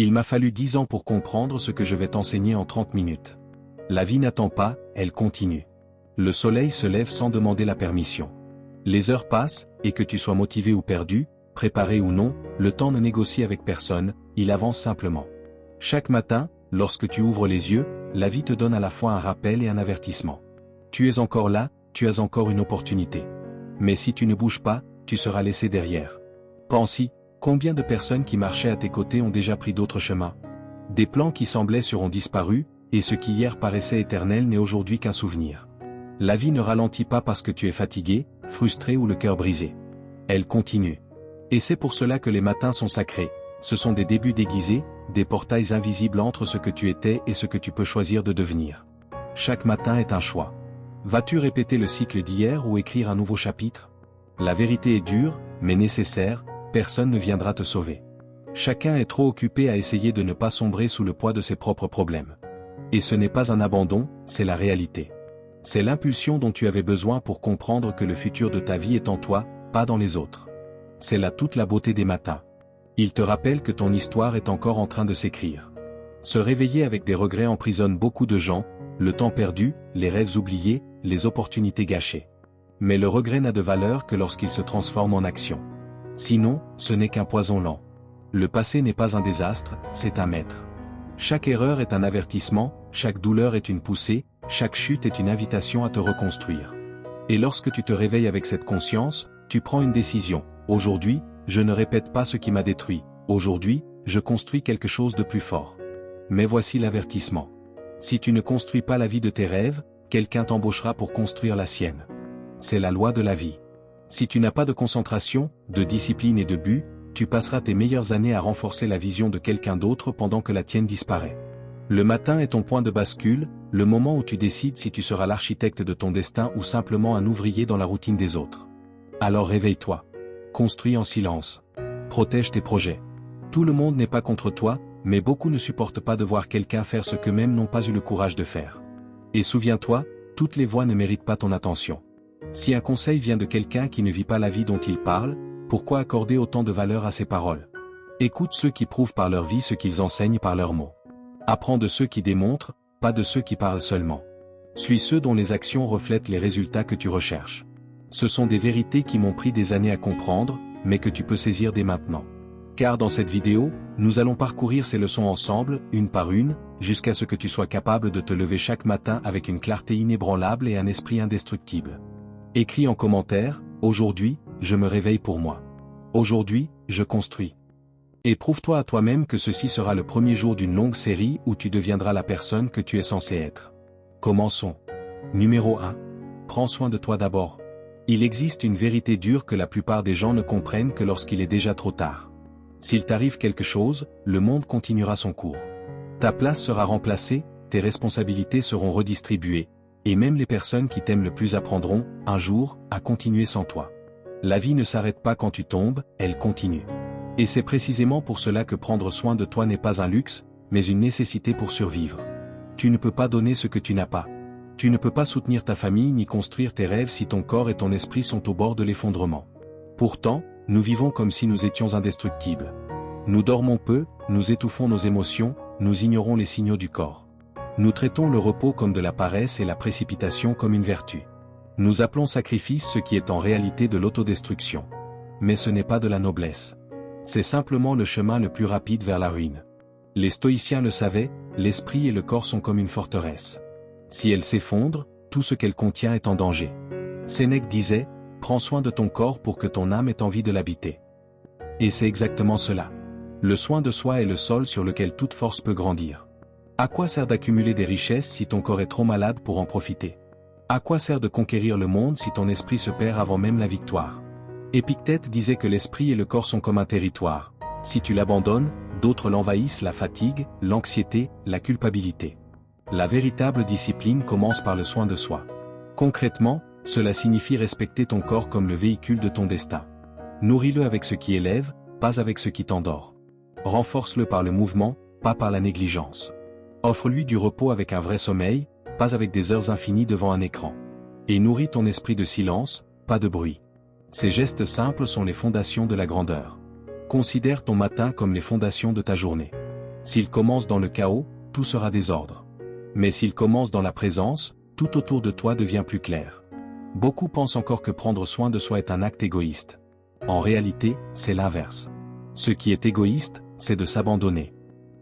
Il m'a fallu 10 ans pour comprendre ce que je vais t'enseigner en 30 minutes. La vie n'attend pas, elle continue. Le soleil se lève sans demander la permission. Les heures passent, et que tu sois motivé ou perdu, préparé ou non, le temps ne négocie avec personne, il avance simplement. Chaque matin, lorsque tu ouvres les yeux, la vie te donne à la fois un rappel et un avertissement. Tu es encore là, tu as encore une opportunité. Mais si tu ne bouges pas, tu seras laissé derrière. Pense-y, combien de personnes qui marchaient à tes côtés ont déjà pris d'autres chemins? Des plans qui semblaient sûrs ont disparu, et ce qui hier paraissait éternel n'est aujourd'hui qu'un souvenir. La vie ne ralentit pas parce que tu es fatigué, frustré ou le cœur brisé. Elle continue. Et c'est pour cela que les matins sont sacrés. Ce sont des débuts déguisés, des portails invisibles entre ce que tu étais et ce que tu peux choisir de devenir. Chaque matin est un choix. Vas-tu répéter le cycle d'hier ou écrire un nouveau chapitre? La vérité est dure, mais nécessaire, personne ne viendra te sauver. Chacun est trop occupé à essayer de ne pas sombrer sous le poids de ses propres problèmes. Et ce n'est pas un abandon, c'est la réalité. C'est l'impulsion dont tu avais besoin pour comprendre que le futur de ta vie est en toi, pas dans les autres. C'est là toute la beauté des matins. Il te rappelle que ton histoire est encore en train de s'écrire. Se réveiller avec des regrets emprisonne beaucoup de gens, le temps perdu, les rêves oubliés, les opportunités gâchées. Mais le regret n'a de valeur que lorsqu'il se transforme en action. Sinon, ce n'est qu'un poison lent. Le passé n'est pas un désastre, c'est un maître. Chaque erreur est un avertissement, chaque douleur est une poussée, chaque chute est une invitation à te reconstruire. Et lorsque tu te réveilles avec cette conscience, tu prends une décision. Aujourd'hui, je ne répète pas ce qui m'a détruit. Aujourd'hui, je construis quelque chose de plus fort. Mais voici l'avertissement. Si tu ne construis pas la vie de tes rêves, quelqu'un t'embauchera pour construire la sienne. C'est la loi de la vie. Si tu n'as pas de concentration, de discipline et de but, tu passeras tes meilleures années à renforcer la vision de quelqu'un d'autre pendant que la tienne disparaît. Le matin est ton point de bascule, le moment où tu décides si tu seras l'architecte de ton destin ou simplement un ouvrier dans la routine des autres. Alors réveille-toi. Construis en silence. Protège tes projets. Tout le monde n'est pas contre toi, mais beaucoup ne supportent pas de voir quelqu'un faire ce qu'eux-mêmes n'ont pas eu le courage de faire. Et souviens-toi, toutes les voix ne méritent pas ton attention. Si un conseil vient de quelqu'un qui ne vit pas la vie dont il parle, pourquoi accorder autant de valeur à ses paroles? Écoute ceux qui prouvent par leur vie ce qu'ils enseignent par leurs mots. Apprends de ceux qui démontrent, pas de ceux qui parlent seulement. Suis ceux dont les actions reflètent les résultats que tu recherches. Ce sont des vérités qui m'ont pris des années à comprendre, mais que tu peux saisir dès maintenant. Car dans cette vidéo, nous allons parcourir ces leçons ensemble, une par une, jusqu'à ce que tu sois capable de te lever chaque matin avec une clarté inébranlable et un esprit indestructible. Écris en commentaire, aujourd'hui, je me réveille pour moi. Aujourd'hui, je construis. Et prouve-toi à toi-même que ceci sera le premier jour d'une longue série où tu deviendras la personne que tu es censé être. Commençons. Numéro 1. Prends soin de toi d'abord. Il existe une vérité dure que la plupart des gens ne comprennent que lorsqu'il est déjà trop tard. S'il t'arrive quelque chose, le monde continuera son cours. Ta place sera remplacée, tes responsabilités seront redistribuées, et même les personnes qui t'aiment le plus apprendront, un jour, à continuer sans toi. La vie ne s'arrête pas quand tu tombes, elle continue. Et c'est précisément pour cela que prendre soin de toi n'est pas un luxe, mais une nécessité pour survivre. Tu ne peux pas donner ce que tu n'as pas. Tu ne peux pas soutenir ta famille ni construire tes rêves si ton corps et ton esprit sont au bord de l'effondrement. Pourtant, nous vivons comme si nous étions indestructibles. Nous dormons peu, nous étouffons nos émotions, nous ignorons les signaux du corps. Nous traitons le repos comme de la paresse et la précipitation comme une vertu. Nous appelons sacrifice ce qui est en réalité de l'autodestruction. Mais ce n'est pas de la noblesse. C'est simplement le chemin le plus rapide vers la ruine. Les stoïciens le savaient, l'esprit et le corps sont comme une forteresse. Si elle s'effondre, tout ce qu'elle contient est en danger. Sénèque disait, prends soin de ton corps pour que ton âme ait envie de l'habiter. Et c'est exactement cela. Le soin de soi est le sol sur lequel toute force peut grandir. À quoi sert d'accumuler des richesses si ton corps est trop malade pour en profiter? À quoi sert de conquérir le monde si ton esprit se perd avant même la victoire? Épictète disait que l'esprit et le corps sont comme un territoire. Si tu l'abandonnes, d'autres l'envahissent, la fatigue, l'anxiété, la culpabilité. La véritable discipline commence par le soin de soi. Concrètement, cela signifie respecter ton corps comme le véhicule de ton destin. Nourris-le avec ce qui élève, pas avec ce qui t'endort. Renforce-le par le mouvement, pas par la négligence. Offre-lui du repos avec un vrai sommeil, pas avec des heures infinies devant un écran. Et nourris ton esprit de silence, pas de bruit. Ces gestes simples sont les fondations de la grandeur. Considère ton matin comme les fondations de ta journée. S'il commence dans le chaos, tout sera désordre. Mais s'il commence dans la présence, tout autour de toi devient plus clair. Beaucoup pensent encore que prendre soin de soi est un acte égoïste. En réalité, c'est l'inverse. Ce qui est égoïste, c'est de s'abandonner.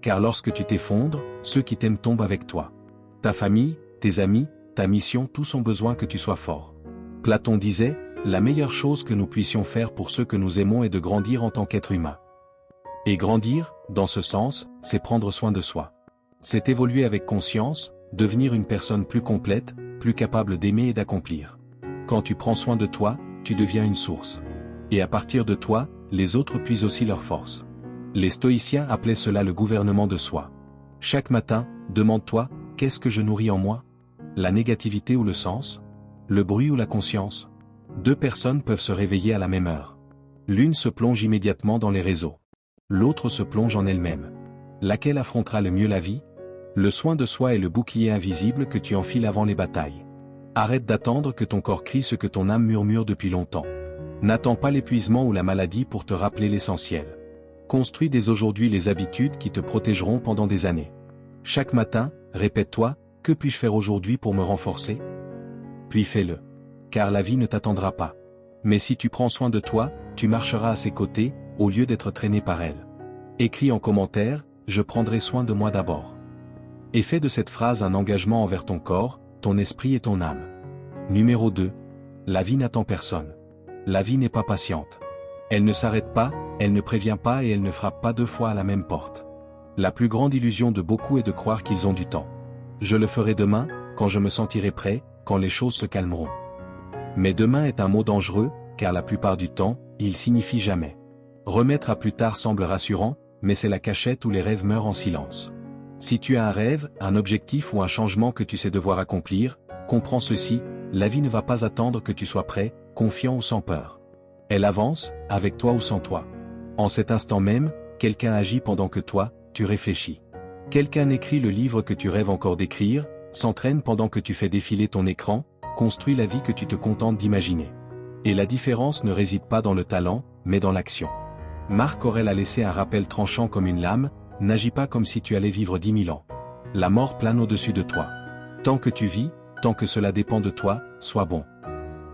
Car lorsque tu t'effondres, ceux qui t'aiment tombent avec toi. Ta famille, tes amis, ta mission, tous ont besoin que tu sois fort. Platon disait, la meilleure chose que nous puissions faire pour ceux que nous aimons est de grandir en tant qu'être humain. Et grandir, dans ce sens, c'est prendre soin de soi. C'est évoluer avec conscience, devenir une personne plus complète, plus capable d'aimer et d'accomplir. Quand tu prends soin de toi, tu deviens une source. Et à partir de toi, les autres puisent aussi leur force. Les stoïciens appelaient cela le gouvernement de soi. Chaque matin, demande-toi, qu'est-ce que je nourris en moi? La négativité ou le sens? Le bruit ou la conscience? Deux personnes peuvent se réveiller à la même heure. L'une se plonge immédiatement dans les réseaux. L'autre se plonge en elle-même. Laquelle affrontera le mieux la vie? Le soin de soi est le bouclier invisible que tu enfiles avant les batailles. Arrête d'attendre que ton corps crie ce que ton âme murmure depuis longtemps. N'attends pas l'épuisement ou la maladie pour te rappeler l'essentiel. Construis dès aujourd'hui les habitudes qui te protégeront pendant des années. Chaque matin, répète-toi, que puis-je faire aujourd'hui pour me renforcer? Puis fais-le. Car la vie ne t'attendra pas. Mais si tu prends soin de toi, tu marcheras à ses côtés, au lieu d'être traîné par elle. Écris en commentaire, je prendrai soin de moi d'abord. Et fais de cette phrase un engagement envers ton corps, ton esprit et ton âme. Numéro 2. La vie n'attend personne. La vie n'est pas patiente. Elle ne s'arrête pas, elle ne prévient pas et elle ne frappe pas deux fois à la même porte. La plus grande illusion de beaucoup est de croire qu'ils ont du temps. Je le ferai demain, quand je me sentirai prêt, quand les choses se calmeront. Mais demain est un mot dangereux, car la plupart du temps, il signifie jamais. Remettre à plus tard semble rassurant, mais c'est la cachette où les rêves meurent en silence. Si tu as un rêve, un objectif ou un changement que tu sais devoir accomplir, comprends ceci, la vie ne va pas attendre que tu sois prêt, confiant ou sans peur. Elle avance, avec toi ou sans toi. En cet instant même, quelqu'un agit pendant que toi, tu réfléchis. Quelqu'un écrit le livre que tu rêves encore d'écrire, s'entraîne pendant que tu fais défiler ton écran, construit la vie que tu te contentes d'imaginer. Et la différence ne réside pas dans le talent, mais dans l'action. Marc Aurèle a laissé un rappel tranchant comme une lame, n'agis pas comme si tu allais vivre 10 000 ans. La mort plane au-dessus de toi. Tant que tu vis, tant que cela dépend de toi, sois bon.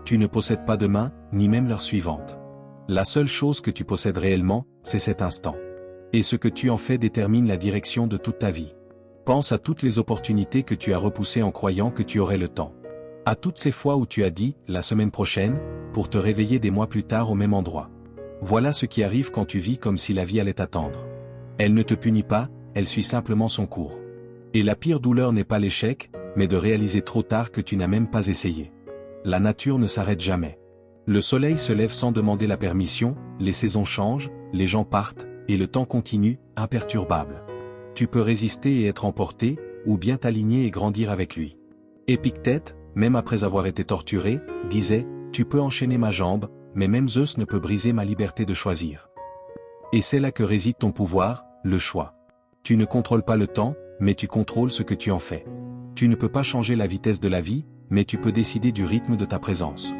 Tu ne possèdes pas demain, ni même l'heure suivante. La seule chose que tu possèdes réellement, c'est cet instant. Et ce que tu en fais détermine la direction de toute ta vie. Pense à toutes les opportunités que tu as repoussées en croyant que tu aurais le temps. À toutes ces fois où tu as dit « la semaine prochaine » pour te réveiller des mois plus tard au même endroit. Voilà ce qui arrive quand tu vis comme si la vie allait t'attendre. Elle ne te punit pas, elle suit simplement son cours. Et la pire douleur n'est pas l'échec, mais de réaliser trop tard que tu n'as même pas essayé. La nature ne s'arrête jamais. Le soleil se lève sans demander la permission, les saisons changent, les gens partent, et le temps continue, imperturbable. Tu peux résister et être emporté, ou bien t'aligner et grandir avec lui. Épictète, même après avoir été torturé, disait « Tu peux enchaîner ma jambe, mais même Zeus ne peut briser ma liberté de choisir. » Et c'est là que réside ton pouvoir, le choix. Tu ne contrôles pas le temps, mais tu contrôles ce que tu en fais. Tu ne peux pas changer la vitesse de la vie, mais tu peux décider du rythme de ta présence.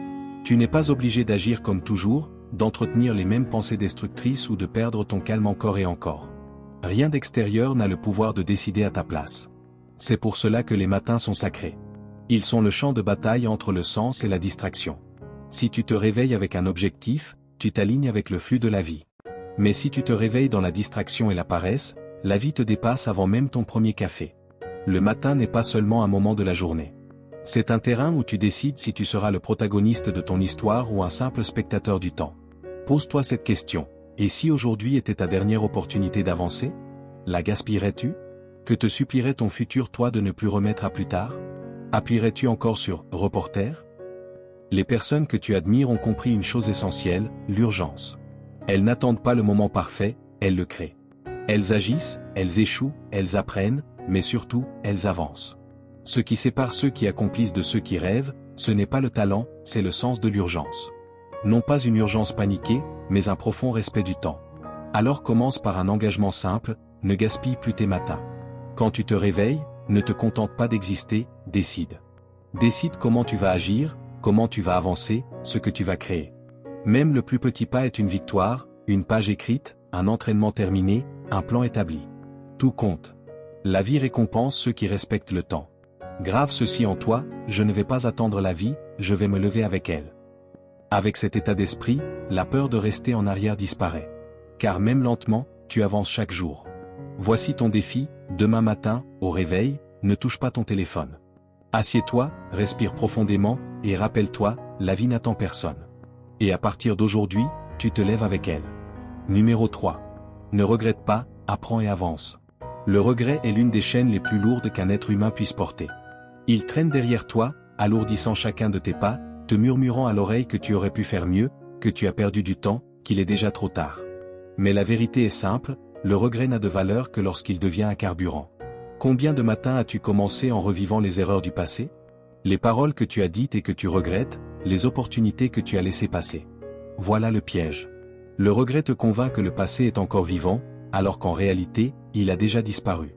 Tu n'es pas obligé d'agir comme toujours, d'entretenir les mêmes pensées destructrices ou de perdre ton calme encore et encore. Rien d'extérieur n'a le pouvoir de décider à ta place. C'est pour cela que les matins sont sacrés. Ils sont le champ de bataille entre le sens et la distraction. Si tu te réveilles avec un objectif, tu t'alignes avec le flux de la vie. Mais si tu te réveilles dans la distraction et la paresse, la vie te dépasse avant même ton premier café. Le matin n'est pas seulement un moment de la journée. C'est un terrain où tu décides si tu seras le protagoniste de ton histoire ou un simple spectateur du temps. Pose-toi cette question. Et si aujourd'hui était ta dernière opportunité d'avancer? La gaspillerais-tu? Que te supplierait ton futur toi de ne plus remettre à plus tard? Appuierais-tu encore sur « reporter » ? Les personnes que tu admires ont compris une chose essentielle, l'urgence. Elles n'attendent pas le moment parfait, elles le créent. Elles agissent, elles échouent, elles apprennent, mais surtout, elles avancent. Ce qui sépare ceux qui accomplissent de ceux qui rêvent, ce n'est pas le talent, c'est le sens de l'urgence. Non pas une urgence paniquée, mais un profond respect du temps. Alors commence par un engagement simple, ne gaspille plus tes matins. Quand tu te réveilles, ne te contente pas d'exister, décide. Décide comment tu vas agir, comment tu vas avancer, ce que tu vas créer. Même le plus petit pas est une victoire, une page écrite, un entraînement terminé, un plan établi. Tout compte. La vie récompense ceux qui respectent le temps. Grave ceci en toi, je ne vais pas attendre la vie, je vais me lever avec elle. Avec cet état d'esprit, la peur de rester en arrière disparaît. Car même lentement, tu avances chaque jour. Voici ton défi, demain matin, au réveil, ne touche pas ton téléphone. Assieds-toi, respire profondément, et rappelle-toi, la vie n'attend personne. Et à partir d'aujourd'hui, tu te lèves avec elle. Numéro 3. Ne regrette pas, apprends et avance. Le regret est l'une des chaînes les plus lourdes qu'un être humain puisse porter. Il traîne derrière toi, alourdissant chacun de tes pas, te murmurant à l'oreille que tu aurais pu faire mieux, que tu as perdu du temps, qu'il est déjà trop tard. Mais la vérité est simple, le regret n'a de valeur que lorsqu'il devient un carburant. Combien de matins as-tu commencé en revivant les erreurs du passé? Les paroles que tu as dites et que tu regrettes, les opportunités que tu as laissées passer. Voilà le piège. Le regret te convainc que le passé est encore vivant, alors qu'en réalité, il a déjà disparu.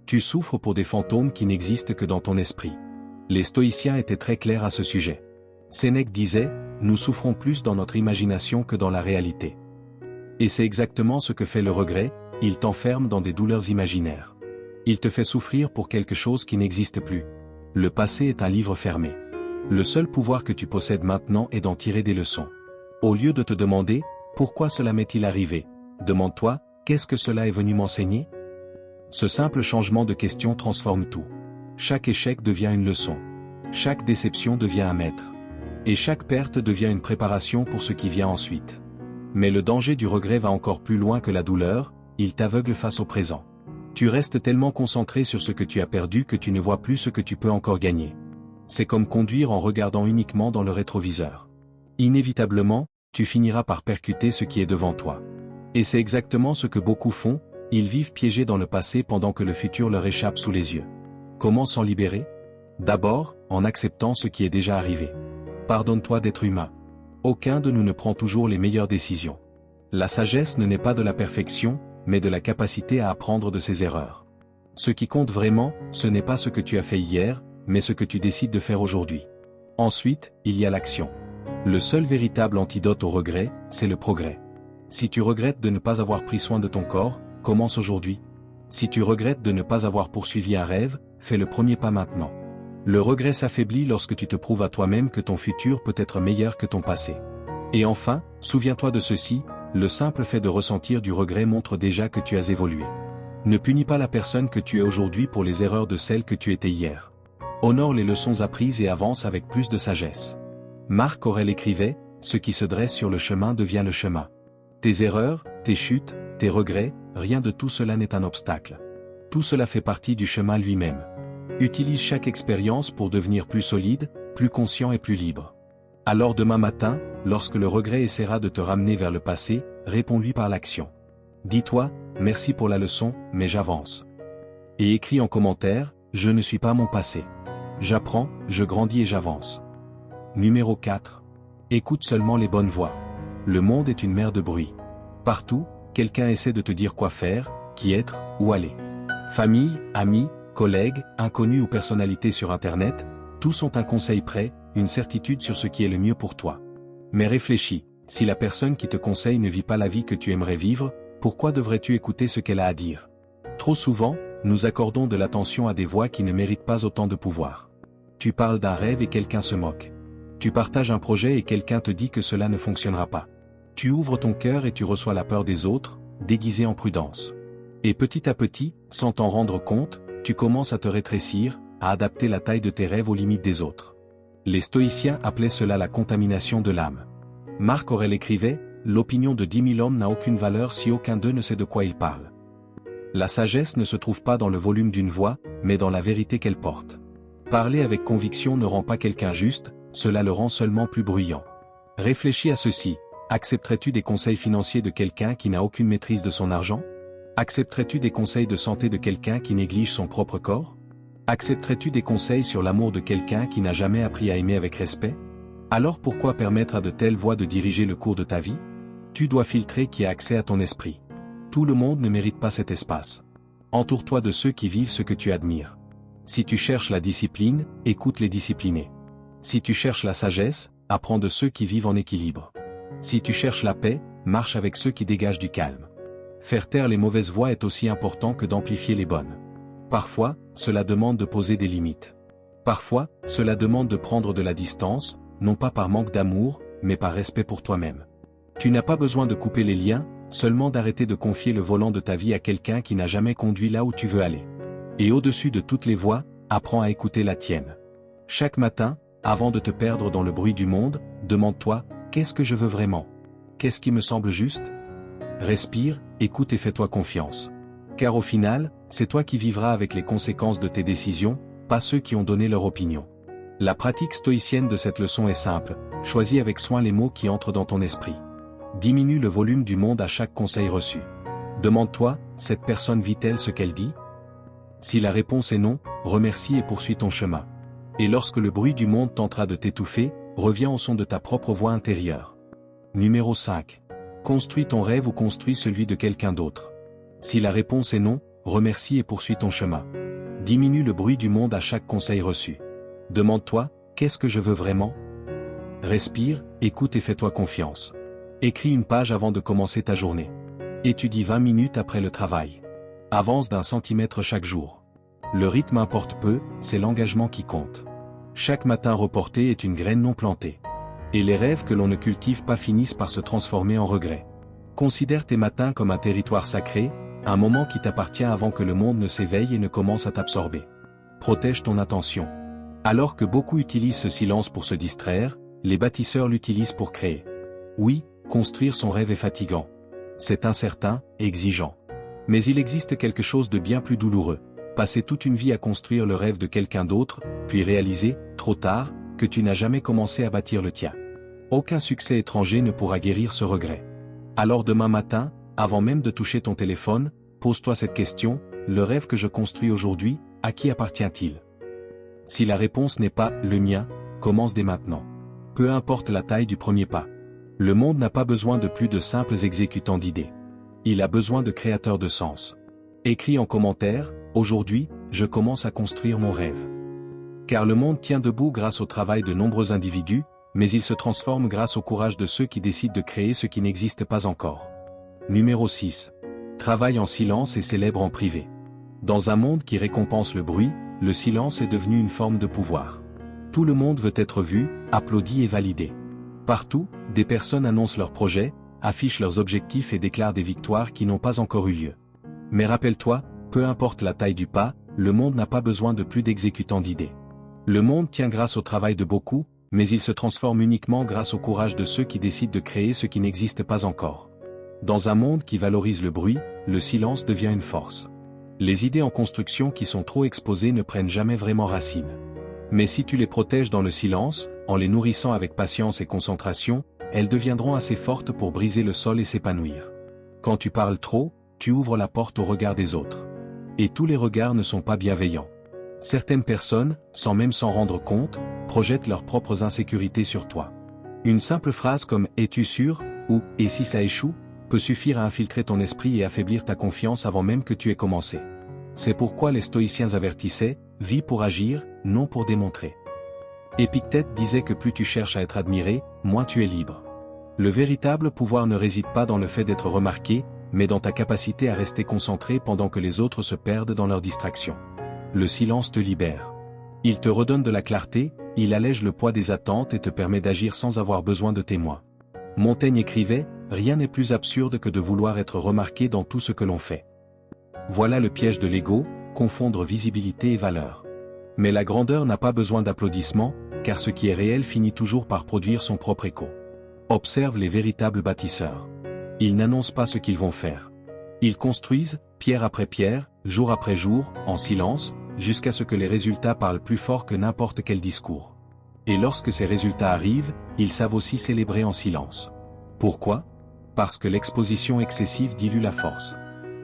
Tu souffres pour des fantômes qui n'existent que dans ton esprit. Les stoïciens étaient très clairs à ce sujet. Sénèque disait, nous souffrons plus dans notre imagination que dans la réalité. Et c'est exactement ce que fait le regret, il t'enferme dans des douleurs imaginaires. Il te fait souffrir pour quelque chose qui n'existe plus. Le passé est un livre fermé. Le seul pouvoir que tu possèdes maintenant est d'en tirer des leçons. Au lieu de te demander, pourquoi cela m'est-il arrivé, demande-toi, qu'est-ce que cela est venu m'enseigner? Ce simple changement de question transforme tout. Chaque échec devient une leçon. Chaque déception devient un maître. Et chaque perte devient une préparation pour ce qui vient ensuite. Mais le danger du regret va encore plus loin que la douleur, il t'aveugle face au présent. Tu restes tellement concentré sur ce que tu as perdu que tu ne vois plus ce que tu peux encore gagner. C'est comme conduire en regardant uniquement dans le rétroviseur. Inévitablement, tu finiras par percuter ce qui est devant toi. Et c'est exactement ce que beaucoup font, ils vivent piégés dans le passé pendant que le futur leur échappe sous les yeux. Comment s'en libérer? D'abord, en acceptant ce qui est déjà arrivé. Pardonne-toi d'être humain. Aucun de nous ne prend toujours les meilleures décisions. La sagesse ne naît pas de la perfection, mais de la capacité à apprendre de ses erreurs. Ce qui compte vraiment, ce n'est pas ce que tu as fait hier, mais ce que tu décides de faire aujourd'hui. Ensuite, il y a l'action. Le seul véritable antidote au regret, c'est le progrès. Si tu regrettes de ne pas avoir pris soin de ton corps, commence aujourd'hui. Si tu regrettes de ne pas avoir poursuivi un rêve, fais le premier pas maintenant. Le regret s'affaiblit lorsque tu te prouves à toi-même que ton futur peut être meilleur que ton passé. Et enfin, souviens-toi de ceci, le simple fait de ressentir du regret montre déjà que tu as évolué. Ne punis pas la personne que tu es aujourd'hui pour les erreurs de celle que tu étais hier. Honore les leçons apprises et avance avec plus de sagesse. Marc Aurèle écrivait, ce qui se dresse sur le chemin devient le chemin. Tes erreurs, tes chutes, tes regrets, rien de tout cela n'est un obstacle. Tout cela fait partie du chemin lui-même. Utilise chaque expérience pour devenir plus solide, plus conscient et plus libre. Alors demain matin, lorsque le regret essaiera de te ramener vers le passé, réponds-lui par l'action. Dis-toi, merci pour la leçon, mais j'avance. Et écris en commentaire, je ne suis pas mon passé. J'apprends, je grandis et j'avance. Numéro 4. Écoute seulement les bonnes voix. Le monde est une mer de bruit. Partout, quelqu'un essaie de te dire quoi faire, qui être, où aller. Famille, amis, collègues, inconnus ou personnalités sur Internet, tous ont un conseil prêt, une certitude sur ce qui est le mieux pour toi. Mais réfléchis, si la personne qui te conseille ne vit pas la vie que tu aimerais vivre, pourquoi devrais-tu écouter ce qu'elle a à dire? Trop souvent, nous accordons de l'attention à des voix qui ne méritent pas autant de pouvoir. Tu parles d'un rêve et quelqu'un se moque. Tu partages un projet et quelqu'un te dit que cela ne fonctionnera pas. Tu ouvres ton cœur et tu reçois la peur des autres, déguisée en prudence. Et petit à petit, sans t'en rendre compte, tu commences à te rétrécir, à adapter la taille de tes rêves aux limites des autres. Les stoïciens appelaient cela la contamination de l'âme. Marc Aurèle écrivait, l'opinion de 10 000 hommes n'a aucune valeur si aucun d'eux ne sait de quoi il parle. La sagesse ne se trouve pas dans le volume d'une voix, mais dans la vérité qu'elle porte. Parler avec conviction ne rend pas quelqu'un juste, cela le rend seulement plus bruyant. Réfléchis à ceci, accepterais-tu des conseils financiers de quelqu'un qui n'a aucune maîtrise de son argent? Accepterais-tu des conseils de santé de quelqu'un qui néglige son propre corps? Accepterais-tu des conseils sur l'amour de quelqu'un qui n'a jamais appris à aimer avec respect? Alors pourquoi permettre à de telles voix de diriger le cours de ta vie? Tu dois filtrer qui a accès à ton esprit. Tout le monde ne mérite pas cet espace. Entoure-toi de ceux qui vivent ce que tu admires. Si tu cherches la discipline, écoute les disciplinés. Si tu cherches la sagesse, apprends de ceux qui vivent en équilibre. Si tu cherches la paix, marche avec ceux qui dégagent du calme. faire taire les mauvaises voix est aussi important que d'amplifier les bonnes. Parfois, cela demande de poser des limites. Parfois, cela demande de prendre de la distance, non pas par manque d'amour, mais par respect pour toi-même. Tu n'as pas besoin de couper les liens, seulement d'arrêter de confier le volant de ta vie à quelqu'un qui n'a jamais conduit là où tu veux aller. Et au-dessus de toutes les voix, apprends à écouter la tienne. Chaque matin, avant de te perdre dans le bruit du monde, demande-toi, qu'est-ce que je veux vraiment? Qu'est-ce qui me semble juste? Respire, écoute et fais-toi confiance. Car au final, c'est toi qui vivras avec les conséquences de tes décisions, pas ceux qui ont donné leur opinion. La pratique stoïcienne de cette leçon est simple, choisis avec soin les mots qui entrent dans ton esprit. Diminue le volume du monde à chaque conseil reçu. Demande-toi, cette personne vit-elle ce qu'elle dit? Si la réponse est non, remercie et poursuis ton chemin. Et lorsque le bruit du monde tentera de t'étouffer, reviens au son de ta propre voix intérieure. Numéro 5. Construis ton rêve ou construis celui de quelqu'un d'autre. Si la réponse est non, remercie et poursuis ton chemin. Diminue le bruit du monde à chaque conseil reçu. Demande-toi, qu'est-ce que je veux vraiment? Respire, écoute et fais-toi confiance. Écris une page avant de commencer ta journée. Étudie 20 minutes après le travail. Avance d'1 centimètre chaque jour. Le rythme importe peu, c'est l'engagement qui compte. Chaque matin reporté est une graine non plantée. Et les rêves que l'on ne cultive pas finissent par se transformer en regrets. Considère tes matins comme un territoire sacré, un moment qui t'appartient avant que le monde ne s'éveille et ne commence à t'absorber. Protège ton attention. Alors que beaucoup utilisent ce silence pour se distraire, les bâtisseurs l'utilisent pour créer. Oui, construire son rêve est fatigant. C'est incertain, exigeant. Mais il existe quelque chose de bien plus douloureux. Passer toute une vie à construire le rêve de quelqu'un d'autre, puis réaliser, trop tard, que tu n'as jamais commencé à bâtir le tien. Aucun succès étranger ne pourra guérir ce regret. Alors demain matin, avant même de toucher ton téléphone, pose-toi cette question, le rêve que je construis aujourd'hui, à qui appartient-il? Si la réponse n'est pas « le mien », commence dès maintenant. Peu importe la taille du premier pas. Le monde n'a pas besoin de plus de simples exécutants d'idées. Il a besoin de créateurs de sens. Écris en commentaire, aujourd'hui, je commence à construire mon rêve. Car le monde tient debout grâce au travail de nombreux individus, mais il se transforme grâce au courage de ceux qui décident de créer ce qui n'existe pas encore. Numéro 6. Travaille en silence et célèbre en privé. Dans un monde qui récompense le bruit, le silence est devenu une forme de pouvoir. Tout le monde veut être vu, applaudi et validé. Partout, des personnes annoncent leurs projets, affichent leurs objectifs et déclarent des victoires qui n'ont pas encore eu lieu. Mais rappelle-toi, peu importe la taille du pas, le monde n'a pas besoin de plus d'exécutants d'idées. Le monde tient grâce au travail de beaucoup, mais il se transforme uniquement grâce au courage de ceux qui décident de créer ce qui n'existe pas encore. Dans un monde qui valorise le bruit, le silence devient une force. Les idées en construction qui sont trop exposées ne prennent jamais vraiment racine. Mais si tu les protèges dans le silence, en les nourrissant avec patience et concentration, elles deviendront assez fortes pour briser le sol et s'épanouir. Quand tu parles trop, tu ouvres la porte au regard des autres. Et tous les regards ne sont pas bienveillants. Certaines personnes, sans même s'en rendre compte, projettent leurs propres insécurités sur toi. Une simple phrase comme « Es-tu sûr ?» ou « Et si ça échoue ?» peut suffire à infiltrer ton esprit et affaiblir ta confiance avant même que tu aies commencé. C'est pourquoi les stoïciens avertissaient « Vis pour agir, non pour démontrer ». Épictète disait que plus tu cherches à être admiré, moins tu es libre. Le véritable pouvoir ne réside pas dans le fait d'être remarqué, mais dans ta capacité à rester concentré pendant que les autres se perdent dans leurs distractions. Le silence te libère. Il te redonne de la clarté, il allège le poids des attentes et te permet d'agir sans avoir besoin de témoins. Montaigne écrivait « Rien n'est plus absurde que de vouloir être remarqué dans tout ce que l'on fait. » Voilà le piège de l'ego, confondre visibilité et valeur. Mais la grandeur n'a pas besoin d'applaudissements, car ce qui est réel finit toujours par produire son propre écho. Observe les véritables bâtisseurs. Ils n'annoncent pas ce qu'ils vont faire. Ils construisent, pierre après pierre, jour après jour, en silence, jusqu'à ce que les résultats parlent plus fort que n'importe quel discours. Et lorsque ces résultats arrivent, ils savent aussi célébrer en silence. Pourquoi? Parce que l'exposition excessive dilue la force.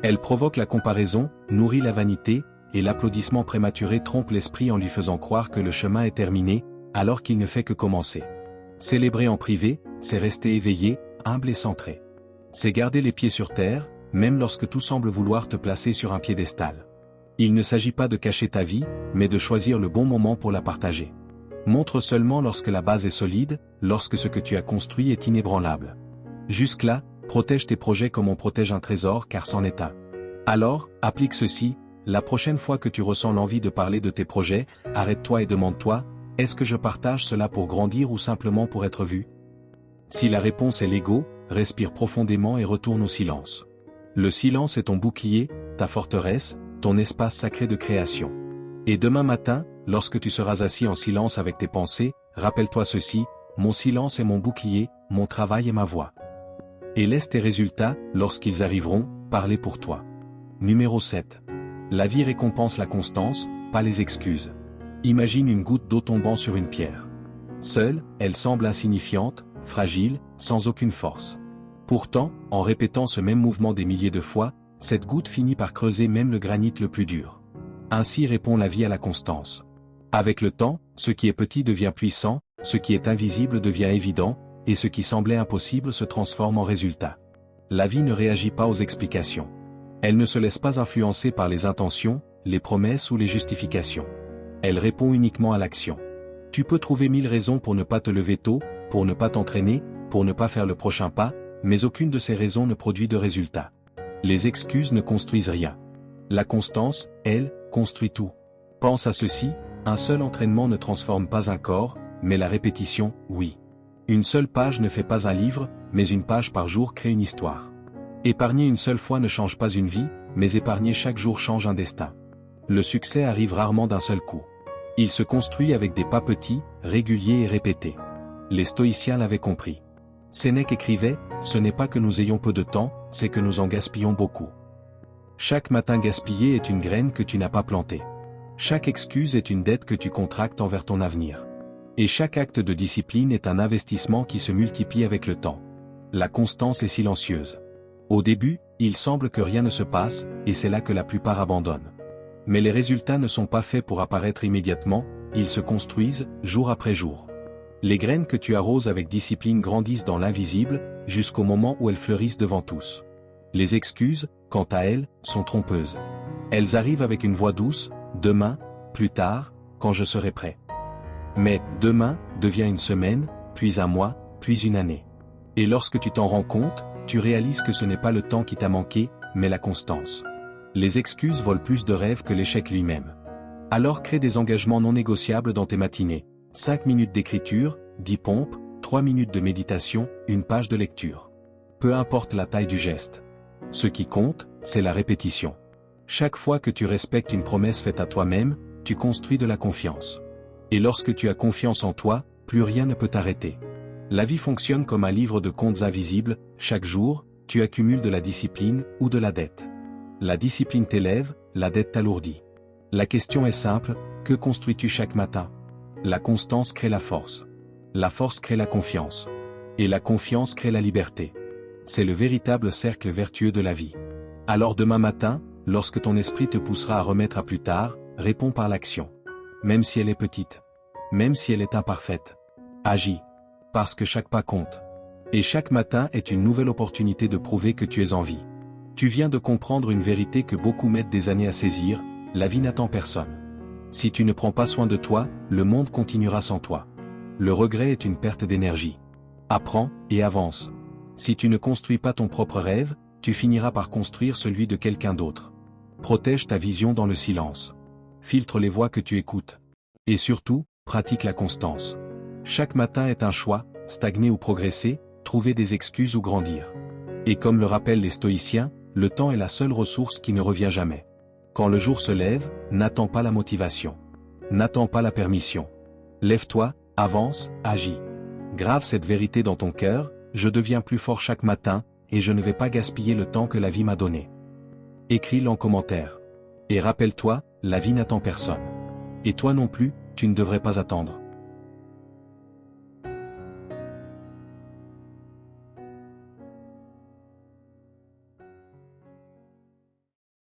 Elle provoque la comparaison, nourrit la vanité, et l'applaudissement prématuré trompe l'esprit en lui faisant croire que le chemin est terminé, alors qu'il ne fait que commencer. Célébrer en privé, c'est rester éveillé, humble et centré. C'est garder les pieds sur terre, même lorsque tout semble vouloir te placer sur un piédestal. Il ne s'agit pas de cacher ta vie, mais de choisir le bon moment pour la partager. Montre seulement lorsque la base est solide, lorsque ce que tu as construit est inébranlable. Jusque-là, Protège tes projets comme on protège un trésor car c'en est un. Alors, applique ceci, la prochaine fois que tu ressens l'envie de parler de tes projets, arrête-toi et demande-toi, est-ce que je partage cela pour grandir ou simplement pour être vu? Si la réponse est l'ego, respire profondément et retourne au silence. Le silence est ton bouclier, ta forteresse, ton espace sacré de création. Et demain matin, lorsque tu seras assis en silence avec tes pensées, rappelle-toi ceci, mon silence est mon bouclier, mon travail est ma voix. Et laisse tes résultats, lorsqu'ils arriveront, parler pour toi. Numéro 7. La vie récompense la constance, pas les excuses. Imagine une goutte d'eau tombant sur une pierre. Seule, elle semble insignifiante, fragile, sans aucune force. Pourtant, en répétant ce même mouvement des milliers de fois, cette goutte finit par creuser même le granit le plus dur. Ainsi répond la vie à la constance. Avec le temps, ce qui est petit devient puissant, ce qui est invisible devient évident, et ce qui semblait impossible se transforme en résultat. La vie ne réagit pas aux explications. Elle ne se laisse pas influencer par les intentions, les promesses ou les justifications. Elle répond uniquement à l'action. Tu peux trouver 1000 raisons pour ne pas te lever tôt, pour ne pas t'entraîner, pour ne pas faire le prochain pas, mais aucune de ces raisons ne produit de résultat. Les excuses ne construisent rien. La constance, elle, construit tout. Pense à ceci, un seul entraînement ne transforme pas un corps, mais la répétition, oui. Une seule page ne fait pas un livre, mais une page par jour crée une histoire. Épargner une seule fois ne change pas une vie, mais épargner chaque jour change un destin. Le succès arrive rarement d'un seul coup. Il se construit avec des pas petits, réguliers et répétés. Les stoïciens l'avaient compris. Sénèque écrivait, ce n'est pas que nous ayons peu de temps, c'est que nous en gaspillons beaucoup. Chaque matin gaspillé est une graine que tu n'as pas plantée. Chaque excuse est une dette que tu contractes envers ton avenir. Et chaque acte de discipline est un investissement qui se multiplie avec le temps. La constance est silencieuse. Au début, il semble que rien ne se passe, et c'est là que la plupart abandonnent. Mais les résultats ne sont pas faits pour apparaître immédiatement, ils se construisent, jour après jour. Les graines que tu arroses avec discipline grandissent dans l'invisible, jusqu'au moment où elles fleurissent devant tous. Les excuses, quant à elles, sont trompeuses. Elles arrivent avec une voix douce, demain, plus tard, quand je serai prêt. Mais, demain, devient une semaine, puis un mois, puis une année. Et lorsque tu t'en rends compte, tu réalises que ce n'est pas le temps qui t'a manqué, mais la constance. Les excuses volent plus de rêves que l'échec lui-même. Alors crée des engagements non négociables dans tes matinées. 5 minutes d'écriture, 10 pompes, 3 minutes de méditation, une page de lecture. Peu importe la taille du geste. Ce qui compte, c'est la répétition. Chaque fois que tu respectes une promesse faite à toi-même, tu construis de la confiance. Et lorsque tu as confiance en toi, plus rien ne peut t'arrêter. La vie fonctionne comme un livre de comptes invisibles, chaque jour, tu accumules de la discipline ou de la dette. La discipline t'élève, la dette t'alourdit. La question est simple, que construis-tu chaque matin? La constance crée la force. La force crée la confiance. Et la confiance crée la liberté. C'est le véritable cercle vertueux de la vie. Alors demain matin, lorsque ton esprit te poussera à remettre à plus tard, réponds par l'action. Même si elle est petite. Même si elle est imparfaite. Agis. Parce que chaque pas compte. Et chaque matin est une nouvelle opportunité de prouver que tu es en vie. Tu viens de comprendre une vérité que beaucoup mettent des années à saisir, la vie n'attend personne. Si tu ne prends pas soin de toi, le monde continuera sans toi. Le regret est une perte d'énergie. Apprends, et avance. Si tu ne construis pas ton propre rêve, tu finiras par construire celui de quelqu'un d'autre. Protège ta vision dans le silence. Filtre les voix que tu écoutes. Et surtout, pratique la constance. Chaque matin est un choix, stagner ou progresser, trouver des excuses ou grandir. Et comme le rappellent les stoïciens, le temps est la seule ressource qui ne revient jamais. Quand le jour se lève, n'attends pas la motivation. N'attends pas la permission. Lève-toi, avance, agis. Grave cette vérité dans ton cœur, je deviens plus fort chaque matin, et je ne vais pas gaspiller le temps que la vie m'a donné. Écris-le en commentaire. Et rappelle-toi, la vie n'attend personne. Et toi non plus, tu ne devrais pas attendre.